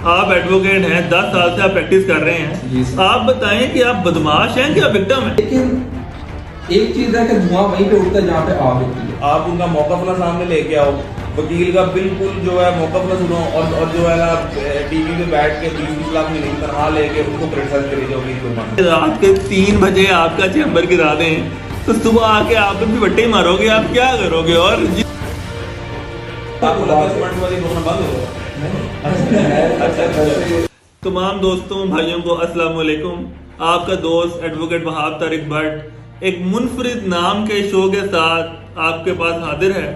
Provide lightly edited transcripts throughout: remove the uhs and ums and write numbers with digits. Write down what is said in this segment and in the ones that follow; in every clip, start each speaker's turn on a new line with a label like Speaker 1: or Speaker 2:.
Speaker 1: आप एडवोकेट हैं, 10 साल से आप प्रैक्टिस कर रहे हैं। आप बताएं कि आप बदमाश हैं कि आप विक्टिम हैं?
Speaker 2: लेकिन एक चीज है कि धुआं वहीं पे उठता है जहाँ पे आग होती है।
Speaker 3: आप उनका मौका अपना सामने लेके आओ, वकील का बिल्कुल जो है मौका अपना सुनो, और जो है ना टीवी पे बैठ के 20 लाख महीने की तनख्वाह लेके उनको क्रिटिसाइज करी जाओगी।
Speaker 1: रात के 3 बजे आपका चैम्बर गिरा दें तो सुबह आके आप भी बट्टे मारोगे, आप क्या करोगे? और
Speaker 3: आपको लगा सीमेंट वाली बोलना बंद हो गया।
Speaker 1: तमाम दोस्तों भाइयों को अस्सलाम वालेकुम। आपका दोस्त एडवोकेट वहाब तारिक भट्ट एक मुनफरिद नाम के शो के साथ आपके पास हाजिर है।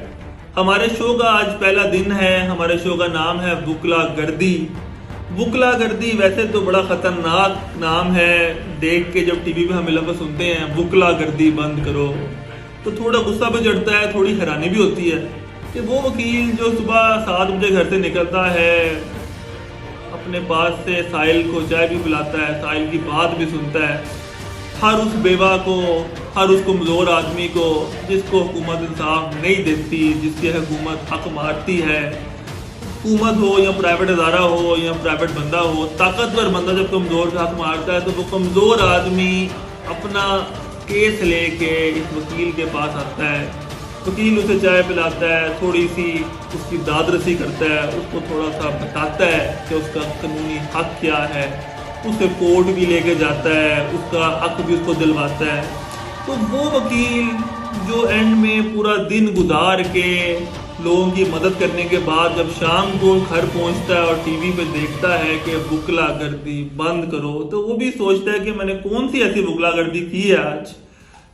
Speaker 1: हमारे शो का आज पहला दिन है। हमारे शो का नाम है बुकला गर्दी। बुकला गर्दी वैसे तो बड़ा खतरनाक नाम है, देख के जब टीवी पे हम लफ्ज़ सुनते हैं बुकला गर्दी बंद करो तो थोड़ा गुस्सा भी चढ़ता है, थोड़ी हैरानी भी होती है कि वो वकील जो सुबह 7 बजे घर से निकलता है, अपने पास से साहिल को चाय भी पिलाता है, साहिल की बात भी सुनता है, हर उस बेवा को, हर उस कमज़ोर आदमी को जिसको हुकूमत इंसाफ नहीं देती, जिसकी हुकूमत हक मारती है, हुकूमत हो या प्राइवेट अदारा हो या प्राइवेट बंदा हो, ताकतवर बंदा जब कमज़ोर का हक मारता है तो वो कमज़ोर आदमी अपना केस लेके इस वकील के पास आता है। वकील उसे चाय पिलाता है, थोड़ी सी उसकी दादरसी करता है, उसको थोड़ा सा बताता है कि उसका कानूनी हक क्या है, उसे कोर्ट भी लेके जाता है, उसका हक भी उसको दिलवाता है। तो वो वकील जो एंड में पूरा दिन गुजार के लोगों की मदद करने के बाद जब शाम को घर पहुंचता है और टीवी पे देखता है कि बुकला गर्दी बंद करो, तो वो भी सोचता है कि मैंने कौन सी ऐसी बुकला गर्दी की है आज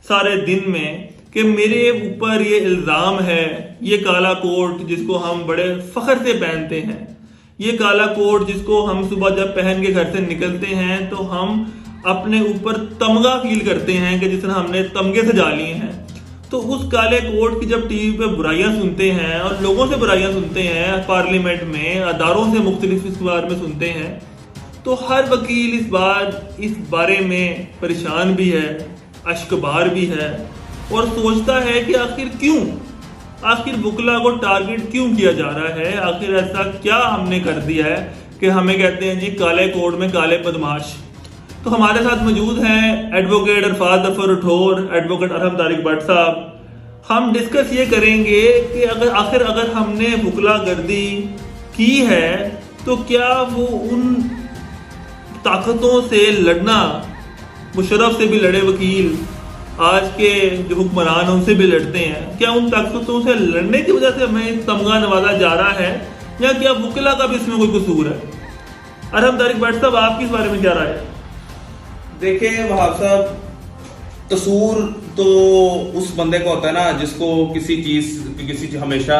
Speaker 1: सारे दिन में कि मेरे ऊपर ये इल्ज़ाम है, ये काला कोट जिसको हम बड़े फख्र से पहनते हैं, ये काला कोट जिसको हम सुबह जब पहन के घर से निकलते हैं तो हम अपने ऊपर तमगा फील करते हैं कि जिसने हमने तमगे सजा लिए हैं। तो उस काले कोट की जब टीवी पे बुराइयां सुनते हैं और लोगों से बुराइयां सुनते हैं, पार्लियामेंट में अदारों से मुख्तलिफ इस बारे में सुनते हैं, तो हर वकील इस बारे में परेशान भी है, अश्कबार भी है और सोचता है कि आखिर बुकला को टारगेट क्यों किया जा रहा है, आखिर ऐसा क्या हमने कर दिया है कि हमें कहते हैं जी काले कोट में काले बदमाश। तो हमारे साथ मौजूद हैं एडवोकेट अरफात जफर राठौर, एडवोकेट अरहम तारिक भट्ट साहब। हम डिस्कस ये करेंगे कि अगर हमने बुकला गर्दी की है तो क्या वो उन ताकतों से लड़ना, मुशर्रफ से भी लड़े वकील, आज के जो हुक्मरान उनसे भी लड़ते हैं, क्या उन ताकतों से लड़ने की वजह से हमें तमगा नवाजा जा रहा है या क्या बुकला का भी इसमें कोई कसूर है? अरहम तारिक भट्ट साहब, आपकी इस बारे में क्या राय है?
Speaker 3: देखिए वहाब साहब, कसूर तो उस बंदे को होता है ना जिसको किसी हमेशा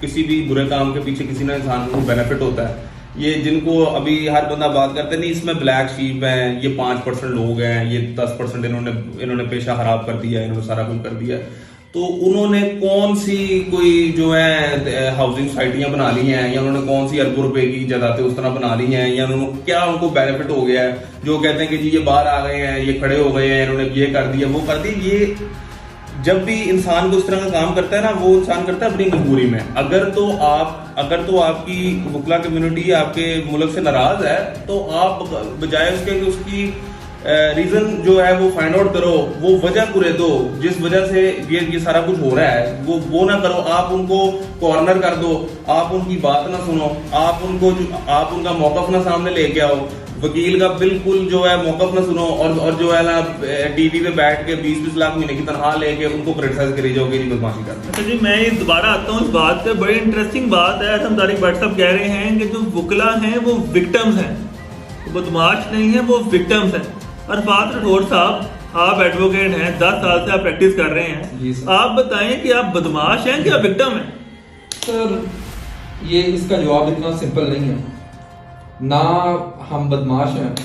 Speaker 3: किसी भी बुरे काम के पीछे किसी ना इंसान को बेनिफिट होता है। ये जिनको अभी हर बंदा बात करते नहीं, इसमें ब्लैक शीप हैं, ये 5% लोग हैं, ये 10% इन्होंने पेशा खराब कर दिया, इन्होंने सारा कुछ कर दिया। तो उन्होंने कौन सी कोई जो है हाउसिंग सोसाइटियां बना ली हैं, या उन्होंने कौन सी अरबों रुपए की जायदादें उस तरह बना ली हैं, या उन्होंने क्या उनको बेनिफिट हो गया है जो कहते हैं कि जी ये बाहर आ गए हैं, ये खड़े हो गए हैं, इन्होंने ये कर दिया वो कर दिया। ये जब भी इंसान को इस तरह का काम करता है ना, वो इंसान करता है अपनी मजबूरी में। अगर तो आपकी बुकला कम्युनिटी आपके मुल्क से नाराज है तो आप बजाय उसके कि उसकी रीजन जो है वो फाइंड आउट करो, वो वजह पूरे दो जिस वजह से ये सारा कुछ हो रहा है, वो ना करो। आप उनको कॉर्नर कर दो, आप उनकी बात ना सुनो, आप उनका मौका अपना सामने लेके आओ। वकील का बिल्कुल जो है मौका अपना सुनो, और जो है ना टीवी पे बैठ के 20 लाख महीने की तनख्वाह लेके उनको क्रिटिसाइज करी जाओगे, नहीं बदमाशी करते।
Speaker 1: अच्छा जी, मैं दोबारा आता हूँ इस बात पे। बड़ी इंटरेस्टिंग बात है। हम तारिक भट्ट साहब कह रहे हैं कि जो बुकला हैं वो विक्टिम्स हैं, बदमाश नहीं है, वो विक्टिम्स हैं। अरफात राठौर साहब, आप एडवोकेट हैं, 10 साल से आप प्रैक्टिस कर रहे हैं, आप बताएं कि आप बदमाश हैं कि आप विक्टिम हैं?
Speaker 2: सर, ये इसका जवाब इतना सिंपल नहीं है। ना हम बदमाश हैं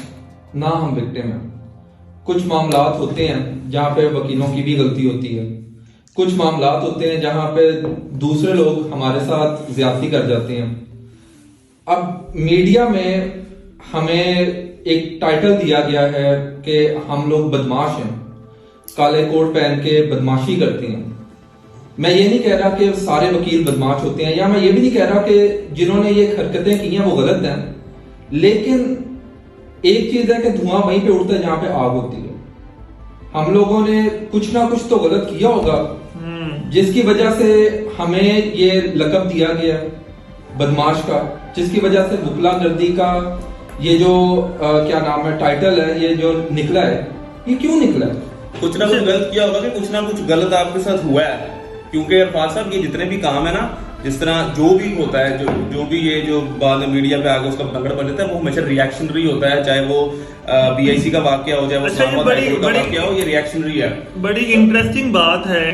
Speaker 2: ना हम विक्टिम हैं। कुछ मामलात होते हैं जहाँ पे वकीलों की भी गलती होती है, कुछ मामलात होते हैं जहाँ पे दूसरे लोग हमारे साथ ज्यादती कर जाते हैं। अब मीडिया में हमें एक टाइटल दिया गया है कि हम लोग बदमाश हैं, काले कोट पहन के बदमाशी करते हैं। मैं ये नहीं कह रहा कि सारे वकील बदमाश होते हैं, या मैं ये भी नहीं कह रहा कि जिन्होंने ये हरकतें की हैं वो गलत हैं, लेकिन एक चीज है कि धुआं वहीं पे उड़ता है जहां पे आग होती है। हम लोगों ने कुछ ना कुछ तो गलत किया होगा जिसकी वजह से हमें ये लक़ब दिया गया बदमाश का, जिसकी वजह से बुकला दर्दी का ये जो क्या नाम है टाइटल है, ये जो निकला है, ये क्यों निकला है?
Speaker 3: कुछ ना कुछ गलत किया होगा कि कुछ ना कुछ गलत आपके साथ हुआ है। क्योंकि अरफाज साहब, ये जितने भी काम है ना, जिस तरह जो भी होता है, जो भी ये जो बाद में मीडिया पे आगे उसका पतंगड़ बन जाता है, वो हमेशा रिएक्शनरी होता है। चाहे वो बीआईसी का वाकया हो, चाहे वो इस्लामाबाद हाईकोर्ट का वाकया हो, ये रिएक्शनरी है।
Speaker 1: बड़ी इंटरेस्टिंग बात है,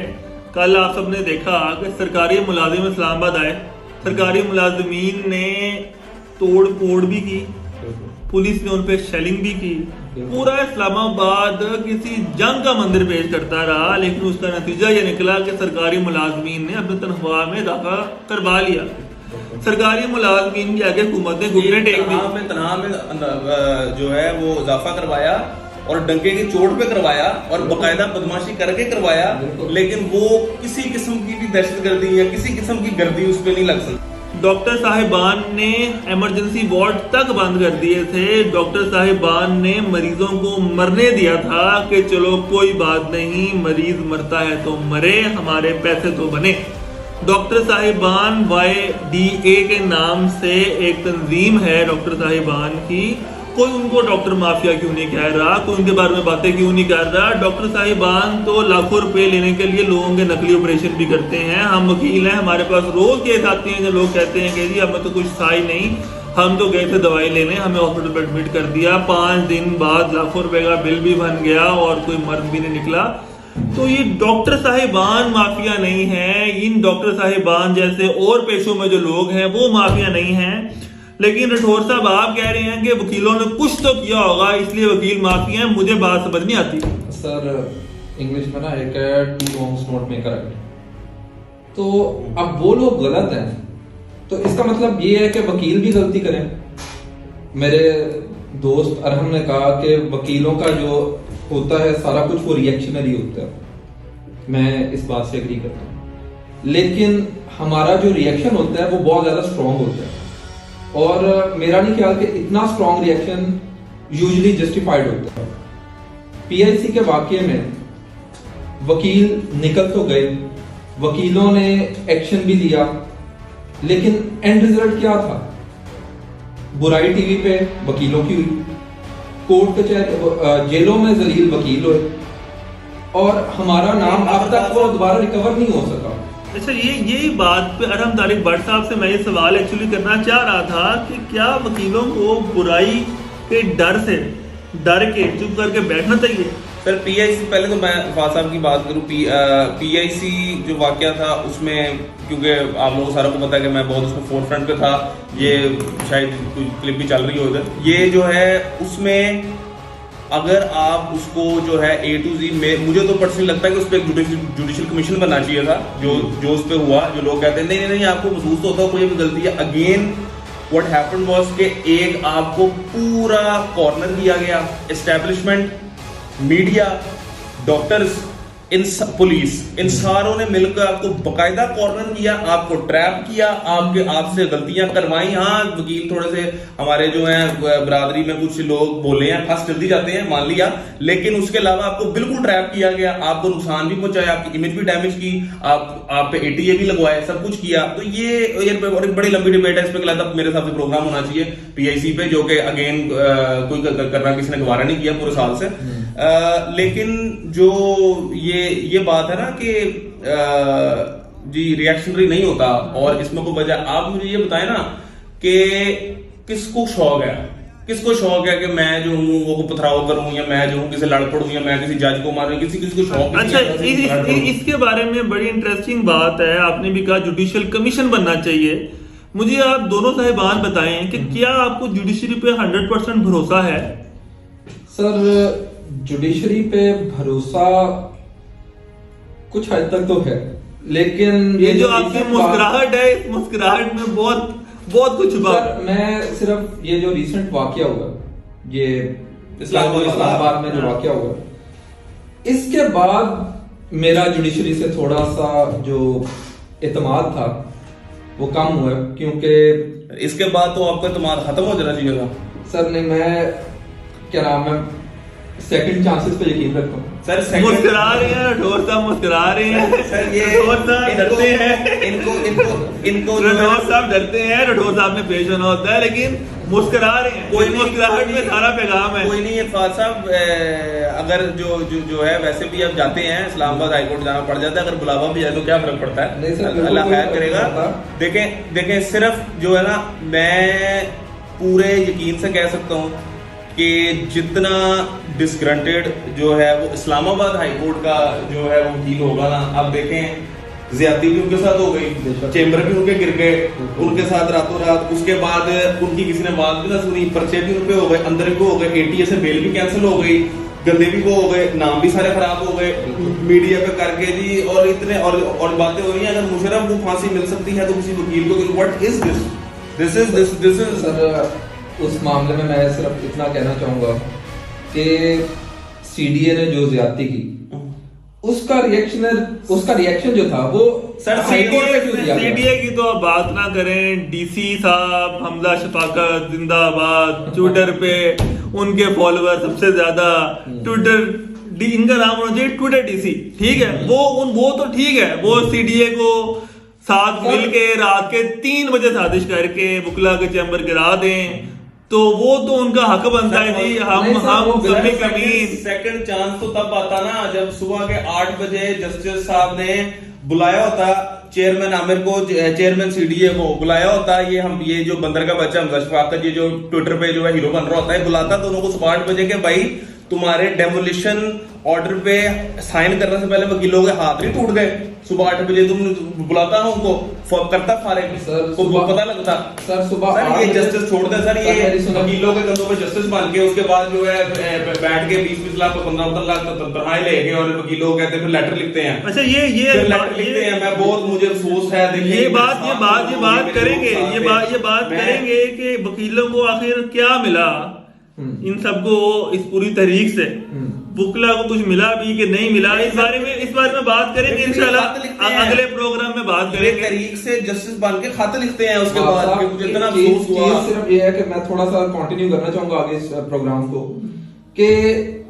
Speaker 1: कल आप सबने देखा कि सरकारी मुलाजिम इस्लामाबाद आए, सरकारी मुलाजिमीन ने तोड़ फोड़ भी की, पुलिस ने उन पे शेलिंग भी की, पूरा इस्लामाबाद किसी जंग का मंदिर पेश करता रहा, लेकिन उसका नतीजा ये निकला कि सरकारी मुलाजमीन ने अपनी तनख्वाह में इजाफा करवा लिया। सरकारी मुलाजमीन के आगे हुकूमत ने घुटने टेक दी,
Speaker 3: तनख्वाह में जो है वो इजाफा करवाया और डंके की चोट पे करवाया और बाकायदा बदमाशी करके करवाया, लेकिन वो किसी किस्म की भी दहशतगर्दी या किसी किस्म की गर्दी उस पर नहीं लग सकती।
Speaker 1: डॉक्टर साहिबान ने इमरजेंसी वार्ड तक बंद कर दिए थे। डॉक्टर साहिबान ने मरीजों को मरने दिया था कि चलो कोई बात नहीं, मरीज मरता है तो मरे, हमारे पैसे तो बने। डॉक्टर साहिबान YDA के नाम से एक तंजीम है डॉक्टर साहिबान की, कोई उनको डॉक्टर माफिया क्यों नहीं कह रहा, कोई उनके बारे में बातें क्यों नहीं कर रहा। डॉक्टर साहिबान तो लाखों रुपए लेने के लिए लोगों के नकली ऑपरेशन भी करते हैं। हम वकील हैं, हमारे पास रोज केस आते हैं जो लोग कहते हैं कि जी हमें तो कुछ था ही नहीं, हम तो गए थे दवाई लेने, हमें हॉस्पिटल में एडमिट कर दिया, 5 दिन बाद लाखों रुपए का बिल भी बन गया और कोई मर्द भी नहीं निकला। तो ये डॉक्टर साहिबान माफिया नहीं है, इन डॉक्टर साहिबान जैसे और पेशों में जो लोग हैं वो माफिया नहीं है। लेकिन राठौर साहब आप कह रहे हैं कि वकीलों ने कुछ तो किया होगा इसलिए वकील माफिया है, मुझे बात समझ नहीं आती।
Speaker 2: सर इंग्लिश में ना एक है two wrongs don't make a right, तो अब वो लोग गलत हैं तो इसका मतलब ये है कि वकील भी गलती करें। मेरे दोस्त अरहम ने कहा कि वकीलों का जो होता है सारा कुछ वो रिएक्शनरी होता है, मैं इस बात से एग्री करता हूँ, लेकिन हमारा जो रिएक्शन होता है वो बहुत ज्यादा स्ट्रॉन्ग होता है और मेरा नहीं ख्याल कि इतना स्ट्रॉन्ग रिएक्शन यूजुअली जस्टिफाइड होता है। पीआईसी के वाकये में वकील निकल तो गए, वकीलों ने एक्शन भी लिया, लेकिन एंड रिजल्ट क्या था? बुराई टीवी पे वकीलों की हुई, कोर्ट कचहरी जेलों में जलील वकील हुए और हमारा नाम अब तक वो दोबारा रिकवर नहीं हो सका।
Speaker 1: अच्छा, यही बात पे अरहम तारिक भट्ट साहब से मैं ये सवाल एक्चुअली करना चाह रहा था कि क्या वकीलों को बुराई के डर के चुप करके बैठना चाहिए?
Speaker 3: सर पीआईसी, पहले तो मैं फाज साहब की बात करूं, पीआईसी जो वाकया था उसमें, क्योंकि आप लोगों को सारा को पता है कि मैं बहुत उसमें फोरफ्रंट पे था, ये शायद कोई क्लिप भी चल रही हो उधर, ये जो है उसमें अगर आप उसको जो है A to Z में, मुझे तो पर्सनली लगता है कि उस पर एक जुडिशियल कमीशन बनना चाहिए था, जो उस पर हुआ। जो लोग कहते हैं नहीं नहीं नहीं आपको महसूस होता है कोई भी गलती है, अगेन व्हाट हैपेंड वाज कि एक आपको पूरा कॉर्नर दिया गया, एस्टेब्लिशमेंट, मीडिया, डॉक्टर्स, पुलिस, इन सारों ने मिलकर आपको बकायदा कॉर्नर किया, आपको ट्रैप किया, आपसे गलतियां करवाई। हाँ, वकील थोड़े से हमारे जो हैं बरादरी में कुछ लोग बोले हैं, फंस जल्दी जाते हैं, मान लिया, लेकिन उसके अलावा आपको बिल्कुल ट्रैप किया गया, आपको नुकसान भी पहुंचाया, आपकी इमेज भी डैमेज की, आप पे ATA भी लगवाए, सब कुछ किया। तो ये एक बड़ी लंबी डिबेट है, इस पर मेरे हिसाब से प्रोग्राम होना चाहिए PIC पे, जो कि अगेन कोई करना किसी ने गवारा नहीं किया पूरे साल से। लेकिन जो ये बात है ना कि जी रिएक्शनरी नहीं होता और इसमें कोई वजह, आप मुझे ये बताएं ना कि किसको शौक है कि मैं जो हूँ वो पथराव करूं, या मैं जो हूँ किसी लड़ पड़ूं, या मैं किसी जज को मारूं, किसी को शौक।
Speaker 1: अच्छा, इसके बारे में बड़ी इंटरेस्टिंग बात है, आपने भी कहा जुडिशियल कमीशन बनना चाहिए। मुझे आप दोनों साहिबान बताएं कि क्या आपको जुडिशरी पे 100% भरोसा है?
Speaker 2: सर जुडिशरी पे भरोसा कुछ हद तक तो है, लेकिन
Speaker 1: ये जो आपकी मुस्कुराहट है, इस मुस्कुराहट में बहुत कुछ छुपा।
Speaker 2: मैं सिर्फ ये जो रिसेंट वाकया हुआ, ये इस्लामाबाद में जो वाकया हुआ, इसके बाद मेरा जुडिशरी से थोड़ा सा जो एतमाद था वो कम हुआ, क्योंकि
Speaker 3: इसके बाद तो आपका एतमाद खत्म हो जाना चाहिए था।
Speaker 2: सर नहीं, मैं क्या नाम है, सेकंड चांसेस पे यकीन रखता हूँ
Speaker 3: सर।
Speaker 1: मुस्कुरा रहे हैं राठौर साहब, मुस्कुरा रहे हैं
Speaker 3: सर ये
Speaker 1: राठौर साहब डरते हैं,
Speaker 3: इनको
Speaker 1: राठौर साहब डरते हैं, राठौर साहब में पेश होना होता है, लेकिन मुस्कुरा रहे हैं। कोई मुस्कुराहट में सारा पैगाम है।
Speaker 3: कोई नहीं, इरफान साहब अगर जो है वैसे भी अब जाते हैं इस्लामाबाद हाई कोर्ट जाना पड़ जाता है, अगर बुलावा भी जाए तो क्या फर्क पड़ता
Speaker 2: नहीं
Speaker 3: है,
Speaker 2: सर,
Speaker 3: अल्लाह खैर करेगा। देखें सिर्फ जो है ना, मैं पूरे यकीन से कह सकता हूँ कि जितना डिसग्रंटेड जो है वो इस्लामाबाद हाई कोर्ट का जो है वो वकील होगा ना, आप देखें ज्यादती भी उनके साथ हो गई, चेंबर भी उनके गिर गए उनके साथ रातों रात, उसके बाद उनकी किसी ने बात भी ना सुनी, पर्चे भी उनपे हो गए, अंदर भी हो गए, एटीए से बेल भी कैंसिल हो गई, गंदे भी वो हो गए, नाम भी सारे खराब हो गए मीडिया पे करके जी, और इतने और बातें हो रही हैं। अगर मुशर्रफ को फांसी मिल सकती है तो किसी वकील को, what is this is
Speaker 2: sir उस मामले में मैं सिर्फ इतना कहना चाहूंगा कि सीडीए ने जो ज्यादती की उसका रिएक्शन जो था वो
Speaker 1: सर
Speaker 2: हाई कोर्ट पे क्यों दिया गया?
Speaker 1: सीडीए की तो आप बात ना करें, डीसी साहब हमजा शफाकत जिंदाबाद, ट्विटर पे उनके फॉलोअर सबसे ज्यादा, ट्विटर इनका नाम होना चाहिए ट्विटर डीसी, ठीक है, वो तो ठीक है, वो सीडीए को साथ मिल के रात के 3 बजे साजिश करके बुकला के चैम्बर गिरा दें, तो वो तो उनका हक बनता है जी। हम सभी कमीन
Speaker 3: सेकंड चांस तो तब आता ना जब सुबह के 8 बजे जस्टिस साहब ने बुलाया होता चेयरमैन आमिर को, चेयरमैन सीडीए को बुलाया होता, ये जो बंदर का बच्चा हमजा शफाकत, ये जो ट्विटर पे जो है हीरो बन रहा होता है, बुलाता दोनों को सुबह 8 बजे के, भाई तुम्हारे डेमोलिशन ऑर्डर पे साइन करने से पहले वकीलों के हाथ नहीं टूट गए, सुबह 8 बजे तुम बुलाता ना उनको, करता फारिग को पता लगता।
Speaker 2: सर सुबह
Speaker 3: ये जस्टिस छोड़ दे सर, ये वकीलों के कंधों पे जस्टिस बन के उसके बाद जो है बैठ के 20-20 लाख 15 लाख तनख्वाहें लेके और वकीलों कहते हैं फिर लेटर लिखते हैं।
Speaker 1: अच्छा ये
Speaker 3: लेटर लिखते हैं, मैं बहुत मुझे अफसोस है। देखिए
Speaker 1: ये बात करेंगे, ये बात करेंगे कि वकीलों को आखिर क्या मिला इन सबको इस पूरी तहरीक से, बुकला को कुछ मिला भी कि नहीं मिला, इस बारे में बात करेंगे इंशाल्लाह, अगले प्रोग्राम में बात करेंगे।
Speaker 3: तहरीक से जस्टिस बन के खत लिखते हैं उसके बाद, मुझे इतना अफसोस हुआ।
Speaker 2: सिर्फ ये है कि मैं थोड़ा सा कंटिन्यू करना चाहूंगा आगे इस प्रोग्राम को कि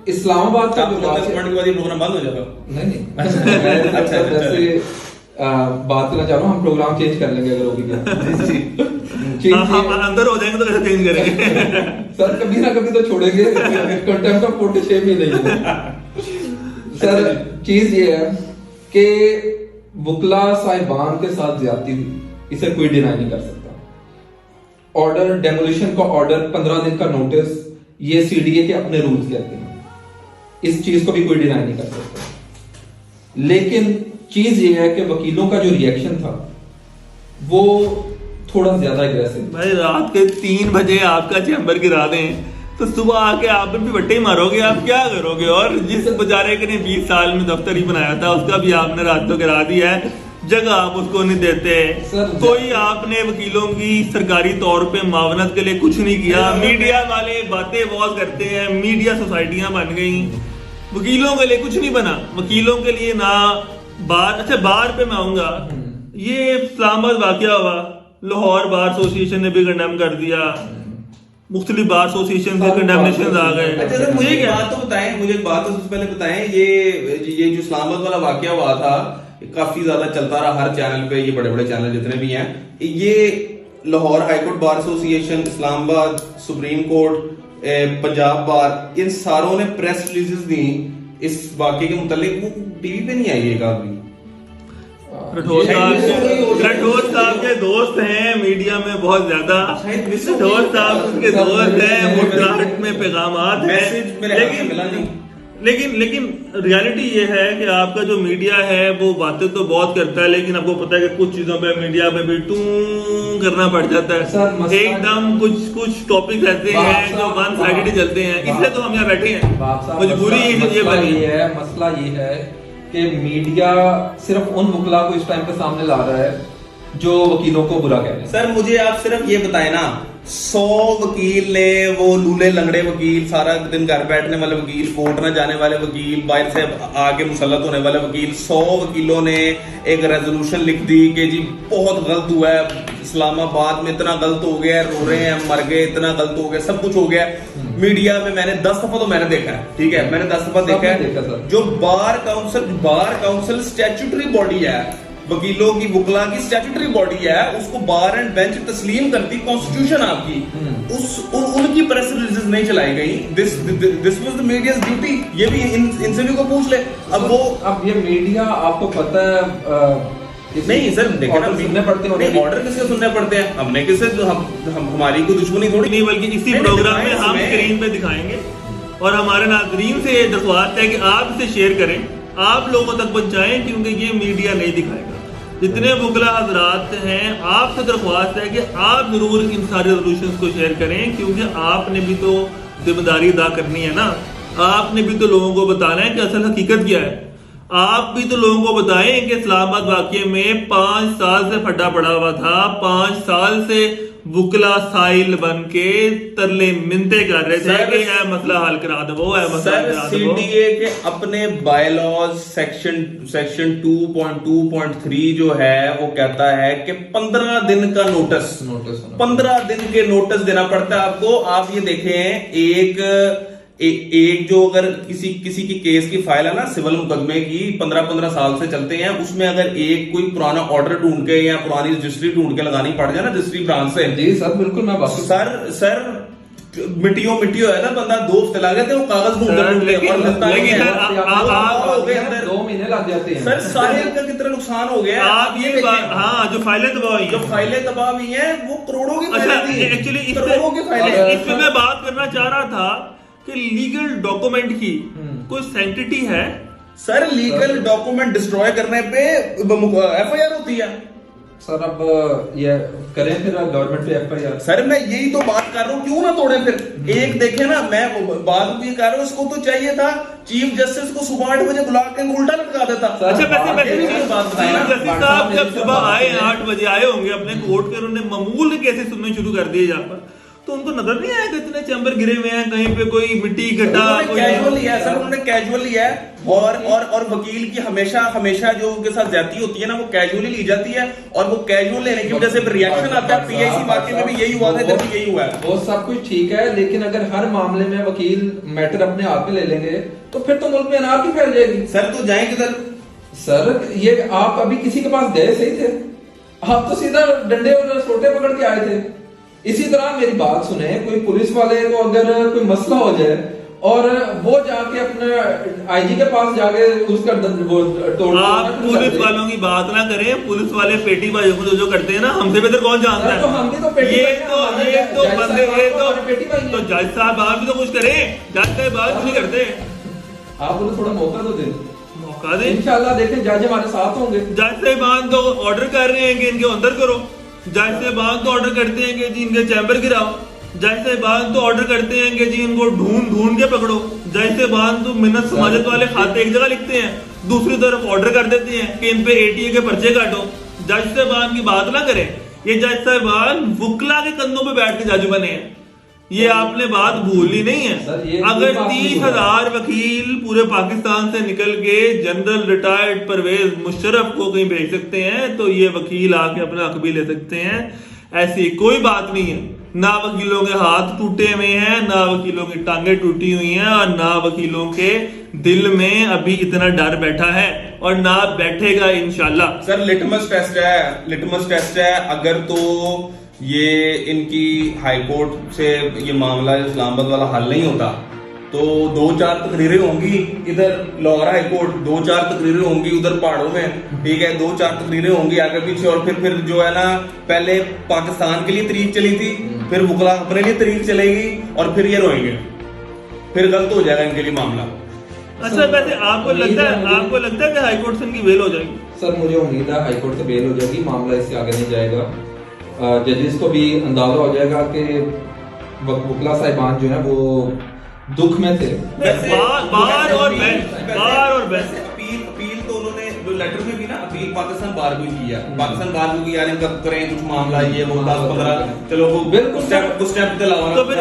Speaker 2: इस्लामाबाद का जो
Speaker 3: प्रोग्राम बंद हो जाएगा।
Speaker 2: नहीं
Speaker 3: अच्छा
Speaker 2: बात करना चाह रहा हूँ, हम प्रोग्राम चेंज कर लेंगे अगर होगी क्या।
Speaker 1: हम अंदर हो जाएंगे तो कैसे चेंज करेंगे
Speaker 2: सर कभी ना कभी तो छोड़ेंगे, कंटेम्प्ट ऑफ कोर्ट शेम ही नहीं है। सर चीज ये है कि बुकला साहिबान के साथ ज्यादती हुई, इसे कोई डिनाई नहीं कर सकता। ऑर्डर डेमोलिशन का ऑर्डर, 15 दिन का नोटिस, ये सीडीए के अपने रूल्स कहते हैं, इस चीज को भी कोई डिनाई नहीं कर सकता। लेकिन चीज ये है कि वकीलों का जो रिएक्शन था वो थोड़ा ज्यादा एग्रेसिव।
Speaker 1: भाई रात के 3 बजे आपका चैम्बर गिरा दें तो सुबह आके आप भी बट्टे ही मारोगे, आप क्या करोगे? और जिस बेचारे के ने 20 साल में दफ्तर ही बनाया था उसका भी आपने रात को गिरा दिया है, जगह आप उसको नहीं देते। कोई आपने वकीलों की सरकारी तौर पे मावनत के लिए कुछ नहीं किया। मीडिया वाले बातें बहुत करते हैं, मीडिया सोसाइटियां बन गई, वकीलों के लिए कुछ नहीं बना। वकीलों के लिए ना बार, अच्छा बार पे मैं आऊंगा, ये इस्लामाबाद वाकया हुआ, लाहौर बार एसोसिएशन ने भी कंडेम कर दिया, मुख्तलिफ बार एसोसिएशन से कंडेमनेशन आ गए।
Speaker 3: अच्छा सर मुझे एक बात तो बताएं, मुझे एक बात तो सबसे पहले बताएं, ये जो इस्लामाबाद वाला वाकया हुआ था काफी ज्यादा चलता रहा हर चैनल पे, ये बड़े बड़े चैनल जितने भी हैं, ये Lahore high court bar association, Islamabad supreme court, Punjab bar, इन सारों ने प्रेस रिलीजेस दी इस वाकये के मुतालिक, वो टीवी पे नहीं आई एक आदमी।
Speaker 1: राठौर साहब के दोस्त हैं मीडिया में बहुत ज्यादा, राठौर साहब उसके दोस्त हैं, मुस्कुराहट में पैगामात हैं, लेकिन रियलिटी ये है कि आपका जो मीडिया है वो बातें तो बहुत करता है, लेकिन आपको पता है कि कुछ चीजों पे मीडिया में भी टू करना पड़ जाता है एकदम। कुछ टॉपिक ऐसे हैं जो वन साइडेड चलते हैं, इसलिए तो हम यहाँ बैठे हैं, मजबूरी ये बनी है।
Speaker 2: मसला ये है कि मीडिया सिर्फ उन वकीलों को इस टाइम पे सामने ला रहा है जो वकीलों को बुरा कह रहे हैं।
Speaker 3: सर मुझे आप सिर्फ ये बताएं ना, 100 वकील ने, वो लूले लंगड़े वकील, सारा दिन घर बैठने वाले वकील, कोर्ट न जाने वाले वकील, बाहर से आगे मुसल्लत होने वाले वकील, 100 वकीलों ने एक रेजोल्यूशन लिख दी कि जी बहुत गलत हुआ है, इस्लामाबाद में इतना गलत हो गया, रो रहे हैं, मर गए, इतना गलत हो गया, सब कुछ हो गया। मीडिया में मैंने 10 दफा तो मैंने देखा है, ठीक है, मैंने 10 दफा देखा है। जो बार काउंसिल स्टैट्यूटरी बॉडी है, वकीलों की, वकला की स्टैट्यूटरी बॉडी है, उसको बार एंड बेंच तस्लीम करती कॉन्स्टिट्यूशन आपकी, उनकी प्रेस रिलीजेस नहीं चलाई गई। This was the media's duty. ये भी इनसे भी को पूछ ले। अब
Speaker 2: ये मीडिया, आपको पता है
Speaker 3: नहीं सर, देखिए ना,
Speaker 2: सुनने पड़ते हैं,
Speaker 3: ऑर्डर किसके सुनने पड़ते हैं? हमने किससे, हमारी कोई दुश्मनी थोड़ी
Speaker 1: नहीं, बल्कि इसी प्रोग्राम में हम स्क्रीन पे दिखाएंगे। और हमारे नाजरीन से दरख्वास्त है कि आप इसे शेयर करें, आप लोगों तक पहुंचाएं, क्योंकि ये मीडिया नहीं दिखाएगा। जितने वकला हजरात हैं, आपसे दरख्वास्त है कि आप जरूर इन सारे रेजोल्यूशंस को शेयर करें, क्योंकि आपने भी तो जिम्मेदारी अदा करनी है ना। आपने भी तो लोगों को बताना है कि असल हकीकत क्या है। आप भी तो लोगों को बताएं कि इस्लामाबाद वाकये में 5 साल से फटा पड़ा हुआ था, 5 साल से वकला साइल बन के तरले मिन्नते कर रहे थे कि यह मसला हल करा दो, वो है मसला हल करा दो।
Speaker 3: सीडीए के अपने बायलॉज सेक्शन 2.2.3 जो है वो कहता है कि 15 दिन का नोटिस 15 दिन के नोटिस देना पड़ता है आपको। आप ये देखें, एक जो अगर किसी की केस की फाइल है ना, सिविल मुकदमे की 15 साल से चलते हैं, उसमें अगर एक कोई पुराना ऑर्डर ढूंढ के या पुरानी रजिस्ट्री ढूंढ के लगानी पड़ जाए ना रजिस्ट्री ब्रांच से।
Speaker 2: जी सर, बिल्कुल मैं बात
Speaker 3: सर मिट्टियों है ना, बंदा 2 हफ्ते लग जाते हैं वो कागज ढूंढ के
Speaker 2: 2 महीने लग जाते हैं।
Speaker 3: सर साहिल का कितना नुकसान हो गया।
Speaker 1: आप ये हाँ, जो फाइलें
Speaker 3: तबाह हुई हैं वो करोड़ों की फाइलें थी।
Speaker 1: एक्चुअली
Speaker 3: करोड़ों की फाइलें।
Speaker 1: इसमें मैं बात करना चाह रहा था कि लीगल डॉक्यूमेंट की कोई सैंक्टिटी है।
Speaker 3: सर लीगल डॉक्यूमेंट डिस्ट्रॉय करने पे एफआईआर होती है।
Speaker 2: सर अब ये करें फिर गवर्नमेंट पे एफआईआर।
Speaker 3: सर मैं यही तो बात कर रहा हूँ, क्यों ना तोड़े फिर। एक देखे ना, मैं बात भी कर रहा हूँ, इसको तो चाहिए था चीफ जस्टिस को सुबह 8 बजे बुला के उल्टा लटका देता।
Speaker 1: अच्छा, जस्टिस साहब जब सुबह आए 8 बजे आए होंगे अपने कोर्ट के, उन्होंने मामूल केसेस सुनने शुरू कर दिए यहाँ पर, तो उनको नजर नहीं आया कि इतने चैम्बर गिरे हुए हैं, कहीं पे कोई मिट्टी गड्ढा,
Speaker 3: कैजुअल लिया है सर, उन्होंने कैजुअल लिया है। और वकील की हमेशा जो उनके साथ ज्यादती होती है ना, वो कैजुअली ली जाती है, और वो कैजुअल लेने की वजह से रिएक्शन आता है। पीआईसी वाकई में भी यही हुआ था, इधर भी यही हुआ है।
Speaker 2: वो सब कुछ ठीक है, लेकिन अगर हर मामले में वकील मैटर अपने हाथ में ले लेंगे तो फिर तो मुल्क में अनार्की फैल जाएगी।
Speaker 3: सर तो जाए किधर?
Speaker 2: सर ये आप अभी किसी के पास गए सही थे, आप तो सीधा डंडे और सोटे पकड़ के आए थे। इसी तरह मेरी बात सुने, कोई पुलिस वाले को अगर कोई मसला हो जाए और वो जाके अपने आईजी के पास जाके उसका वो तोड़,
Speaker 1: आप पुलिस वालों की बात ना करें। पुलिस वाले पेटी भाइयों को जो करते हैं ना, हमसे बेहतर कौन जानता है।
Speaker 2: तो हम भी तो पेटी
Speaker 1: ये तो बंदे, तो जज साहब आप भी तो कुछ करें। जज साहब बात कुछ नहीं करते।
Speaker 2: आप उन्हें थोड़ा मौका तो दें,
Speaker 1: मौका दें।
Speaker 2: इंशाल्लाह देखें जज हमारे साथ होंगे।
Speaker 1: जज साहब तो ऑर्डर कर रहे हैं कि इनके अंदर करो। जज साहब तो ऑर्डर करते हैं कि जी इनके चैम्बर गिराओ। जज साहब तो ऑर्डर करते हैं कि जी इनको ढूंढ के पकड़ो। जज साहब तो मिन्नत समाजत वाले खाते एक जगह लिखते हैं, दूसरी तरफ ऑर्डर कर देते हैं कि इन पे एटीए के पर्चे काटो। जज साहब की बात ना करें। ये जज साहब वकला के कंधों पे बैठ के जज बने हैं। ये आपने बात भूलनी नहीं है। अगर 30,000 वकील पूरे पाकिस्तान से निकल के जनरल रिटायर्ड परवेज मुशर्रफ को कहीं भेज सकते हैं, तो ये वकील आके अपना हक भी ले सकते हैं। ऐसी कोई बात नहीं है। ना वकीलों के हाथ टूटे हुए हैं, ना वकीलों की टांगे टूटी हुई हैं, और ना वकीलों के दिल में अभी इतना डर बैठा है, और ना बैठेगा इंशाल्लाह।
Speaker 3: सर लिटमस टेस्ट है। अगर तो ये इनकी हाईकोर्ट से ये मामला इस्लामाबाद वाला हल नहीं होता, तो 2-4 तकरीरें होंगी इधर लाहौर हाईकोर्ट, 2-4 तकरीरें होंगी उधर पहाड़ों में, ठीक है, 2-4 तकरीरें होंगी आगे पीछे, और फिर जो है ना, पहले पाकिस्तान के लिए तरीक चली थी, फिर वकला अपने लिए तरीक चलेगी, और फिर ये रोएंगे, फिर गलत हो जाएगा इनके लिए मामला।
Speaker 1: अच्छा, वैसे आपको लगता है कि हाईकोर्ट से इनकी बेल हो जाएगी?
Speaker 2: सर मुझे उम्मीद है हाईकोर्ट से बेल हो जाएगी, मामला इससे आगे नहीं जाएगा। जजेस को भी अंदाजा हो जाएगा कि वकला साहिबान जो है वो दुख में थे।
Speaker 1: बार और बेंच
Speaker 3: अपील तो उन्होंने जो लेटर में भी ना अपील पाकिस्तान बार को किया, पाकिस्तान बार को किया करें कुछ मामला ये वो 10-15 चलो वो
Speaker 2: बिल्कुल
Speaker 3: कुछ स्टेप दिलाओ
Speaker 1: तो फिर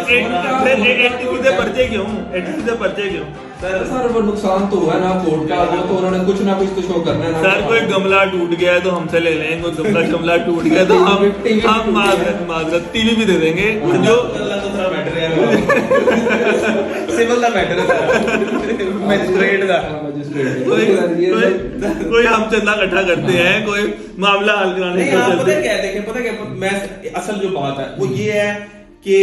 Speaker 1: एटीसी से पर्चे क्यों, एटीसी से पर्चे क्यों?
Speaker 2: सर वो नुकसान तो हुआ ना कोर्ट का, वो तो उन्होंने कुछ ना कुछ तो शो करना है ना।
Speaker 1: सर कोई गमला टूट गया है तो हमसे ले लें, कोई गमला टूट गया तो हम माजरत टीवी भी दे देंगे। जो
Speaker 3: दूसरा मैटर है सिविल का मैटर है, मैजिस्ट्रेट का
Speaker 1: कोई हम चंदा इकट्ठा करते हैं, कोई मामला हल कराने
Speaker 3: नहीं। आप पता क्या देखें, पता क्या मैं असल जो बात है वो ये है कि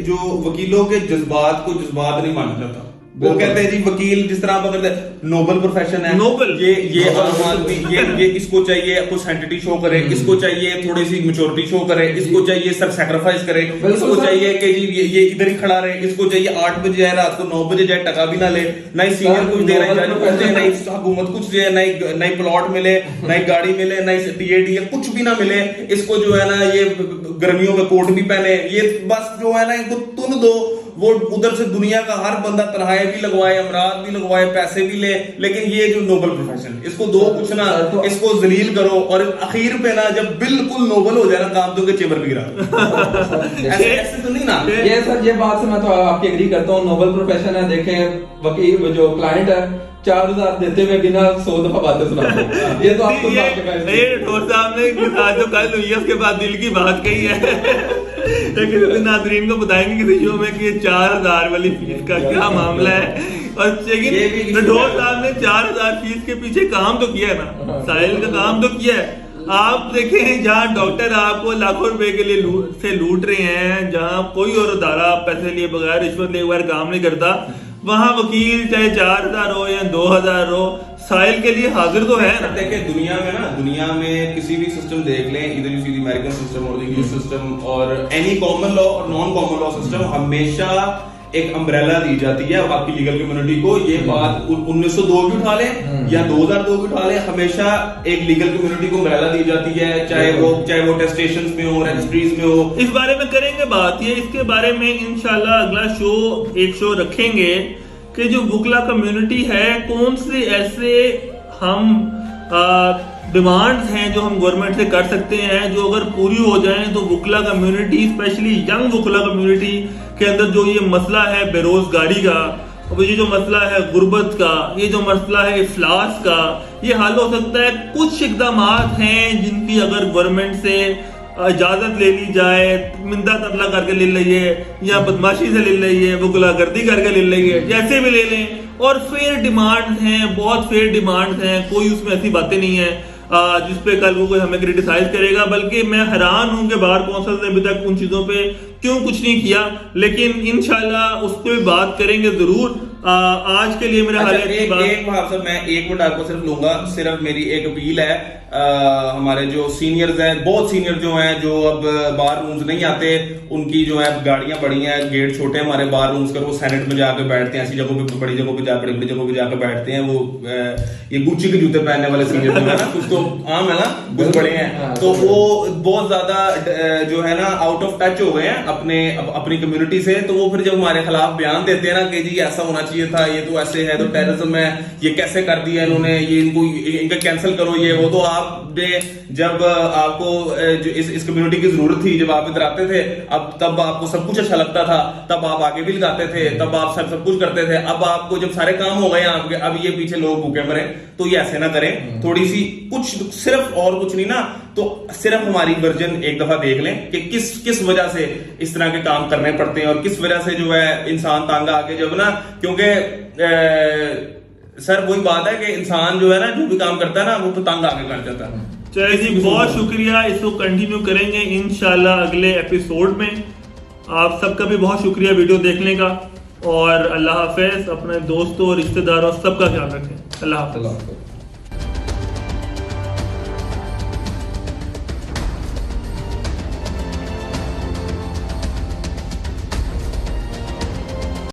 Speaker 3: जो वकीलों के जज्बात को जज्बात नहीं माना जाता। वो कहते हैं जी वकील जिस तरह आप अगर नोबल प्रोफेशन है,
Speaker 1: नोबल
Speaker 3: ये आम आदमी ये इसको चाहिए कुछ सैंटिटी शो करे, इसको चाहिए थोड़ी सी मैच्योरिटी शो करे, इसको चाहिए सब सैक्रिफाइस करे, इसको चाहिए कि जी ये इधर ही खड़ा रहे, इसको चाहिए 8 बजे जाए रात को 9 बजे जाए, टका भी ना ले, ना ही सीनियर कुछ दे रहे हैं, ना ही हुकूमत कुछ दे, ना ही प्लॉट मिले, ना ही गाड़ी मिले, ना ही टीएडी कुछ भी ना मिले। इसको जो है ना ये गर्मियों में कोट भी पहने, ये बस जो है ना इनको तुन दो, वो उधर से दुनिया का हर बंदा तनहाई भी लगवाए, अमराज भी लगवाए, पैसे भी ले, लेकिन ये जो नोबल प्रोफेशन इसको दो कुछ ना, इसको जलील करो और आखिर पे ना जब बिल्कुल नोबल हो जाए ना काम तो के चेबर भी गिरा। ऐसे तो नहीं ना
Speaker 2: ये सर, ये बात से मैं तो आपकी एग्री करता हूँ। नोबल प्रोफेशन है, देखें वकील जो क्लाइंट है 4000 देते हुए बिना 100 दफा बातें सुनाते हैं। ये तो आपको
Speaker 1: ठोर साहब ने जो कल हुई है उसके बाद दिल की बात कही है। लेकिन नाज़रीन को बताएंगे किसी शो में कि ये 4000 वाली फीस का क्या मामला है। और लेकिन ठोर साहब ने 4000 फीस के पीछे काम तो किया है ना, साहिल का काम तो किया है। आप देखें जहाँ डॉक्टर आपको लाखों रुपए के लिए लूट रहे हैं, जहाँ कोई और अदारा पैसे लिए बगैर रिश्वत लिए बगैर काम नहीं करता, वहाँ वकील चाहे 4000 हो या 2000 हो साहिल के लिए हाजिर तो है ना।
Speaker 3: देखिए दुनिया में किसी भी सिस्टम देख लें, इधर you see the American system और इंग्लिश सिस्टम और एनी कॉमन लॉ और नॉन कॉमन लॉ सिस्टम, हमेशा एक अम्ब्रेला दी जाती है बाकी लीगल कम्युनिटी को। ये बात 1902 की उठा ले या 2002 की उठा ले, हमेशा एक लीगल कम्युनिटी को अम्ब्रेला दी जाती है, चाहे वो टेस्टेशंस में हो, रजिस्ट्रीज में हो।
Speaker 1: इस बारे में करेंगे बात, ये इसके बारे में इंशाल्लाह अगला एक शो रखेंगे कि जो वुकला कम्युनिटी है कौन से ऐसे हम डिमांड्स हैं जो हम गवर्नमेंट से कर सकते हैं, जो अगर पूरी हो जाएं तो वुकला कम्युनिटी स्पेशली यंग वुकला कम्युनिटी के अंदर जो ये मसला है बेरोजगारी का, और ये जो मसला है गुर्बत का, ये जो मसला है इफ्लास का, ये हल हो सकता है। कुछ इकदाम हैं जिनकी अगर गवर्नमेंट से इजाजत ले ली जाए, मिंदा तबला करके ले लीजिए या बदमाशी से ले लीजिए, वकुलागर्दी करके ले लीजिए, जैसे भी ले लें। और फेयर डिमांड्स हैं, बहुत फेयर डिमांड्स हैं, कोई उसमें ऐसी बातें नहीं है जिसपे कल वो कोई हमें क्रिटिसाइज करेगा। बल्कि मैं हैरान हूं कि बार कौंसिल ने अभी तक उन चीजों पे क्यों कुछ नहीं किया, लेकिन इंशाल्लाह उस पर बात करेंगे जरूर। आज के लिए मेरा
Speaker 3: मैं एक मिनट आपको सिर्फ लूंगा, सिर्फ मेरी एक अपील है। हमारे जो सीनियर्स हैं, बहुत सीनियर जो हैं, जो अब बार रूम्स नहीं आते, उनकी जो है गाड़ियां बड़ी हैं, गेट छोटे हैं हमारे बार रूम्स के, वो सेनेट में जाकर बैठते हैं, ऐसी जगहों पे बड़ी जगहों पे बड़ी जगहों पे जाकर बैठते हैं। वो ये गुच्ची के जूते पहनने वाले सीनियर जो है ना, कुछ तो आम है ना, कुछ बड़े हैं, तो वो बहुत ज्यादा जो है ना आउट ऑफ टच हो गए हैं अपनी कम्युनिटी से। तो वो फिर जब हमारे खिलाफ बयान देते हैं ना कि जी ऐसा होना चाहिए था, ये तो ऐसे है, तो टेररिज्म है, ये कैसे कर दिया इन्होंने, ये इनका कैंसिल करो, ये वो। तो आपने जब आपको जो इस कम्युनिटी की जरूरत थी, जब आप इधर आते थे, तब आपको सब कुछ अच्छा लगता था, तब आप आगे भी लगाते थे, तब आप सब कुछ करते थे। अब आपको जब सारे काम हो गए आपके, अब ये पीछे लोग भूखे मरे, तो ये ऐसे ना करें। थोड़ी सी कुछ सिर्फ और कुछ नहीं ना, तो सिर्फ हमारी वर्जन एक दफा देख लें कि किस वजह से इस तरह के काम करने पड़ते हैं और किस वजह से जो है इंसान तंग आके जब ना, क्योंकि सर वही बात है कि इंसान जो है ना जो भी काम करता है ना वो तो तंग आके कर जाता है।
Speaker 1: चलिए जी, बहुत शुक्रिया, इसको कंटिन्यू करेंगे इंशाल्लाह अगले एपिसोड में। आप सबका भी बहुत शुक्रिया वीडियो देखने का, और अल्लाह हाफिज। अपने दोस्तों और रिश्तेदारों सबका ख्याल रखें। अल्लाह हाफिज।